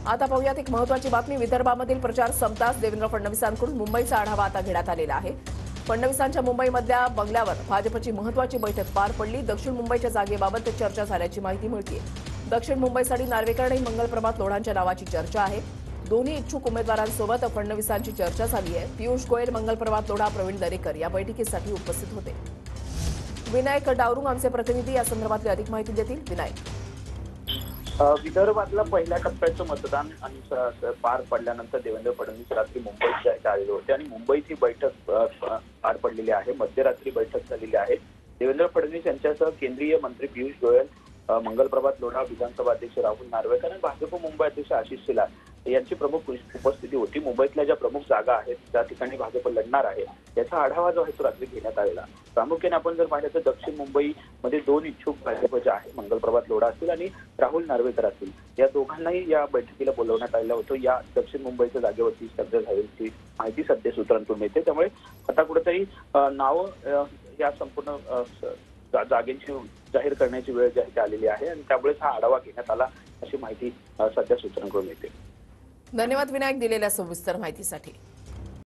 आता पाहूयात एक महत्त्वाची बातमी। विदर्भामधील प्रचार संपताच देवेंद्र फडणवीसांकडून मुंबईचा आढावा आता घेण्यात आलेला आहे। फडणवीसांच्या मुंबईमधल्या बंगल्यावर भाजपची महत्त्वाची बैठक पार पडली। दक्षिण मुंबईच्या जागेबाबत चर्चा झाल्याची माहिती मिळते। दक्षिण मुंबईसाठी नार्वेकर आणि मंगलप्रभात लोढांच्या नावाची चर्चा आहे। दोन्ही इच्छुक उमेदवारांसोबत फडणवीसांची चर्चा झाली आहे। पियुष गोयल, मंगलप्रभात लोढा, प्रवीण दरेकर या बैठकीसाठी उपस्थित होते। विनायक डावरुंग आमचे प्रतिनिधी या संदर्भातली अधिक माहिती देतील। विनायक, विदर्भातलं पहिल्या टप्प्याचं मतदान आणि पार पडल्यानंतर देवेंद्र फडणवीस रात्री मुंबईत जायला आलेले होते आणि मुंबईत ही बैठक पार पडलेली आहे। मध्यरात्री बैठक झालेली आहे। देवेंद्र फडणवीस यांच्यासह केंद्रीय मंत्री पियुष गोयल, मंगलप्रभात लोढा, विधानसभा अध्यक्ष राहुल नार्वेकर आणि भाजप मुंबई अध्यक्ष आशिष शेलार यांची प्रमुख उपस्थिती होती। मुंबईतल्या ज्या प्रमुख जागा आहेत त्या ठिकाणी भाजप लढणार आहे याचा आढावा जो आहे तो रात्री घेण्यात आलेला। प्रामुख्याने आपण जर पाहिलं तर दक्षिण मुंबईमध्ये दोन इच्छुक भाजपचे आहेत, मंगलप्रभात लोढा असतील आणि राहुल नार्वेकर असतील। या दोघांनाही या बैठकीला बोलवण्यात आलेलं होतं। या दक्षिण मुंबईच्या जागेवरती चर्चा झाल्याची माहिती सध्या सूत्रांतून मिळते। त्यामुळे आता कुठेतरी नाव या संपूर्ण जागेची जाहीर करण्याची वेळ जी आहे आलेली आहे आणि त्यामुळेच हा आढावा घेण्यात आला अशी माहिती सध्या सूत्रांकडून मिळते। धन्यवाद विनायक दिलेल्या सविस्तर माहितीसाठी।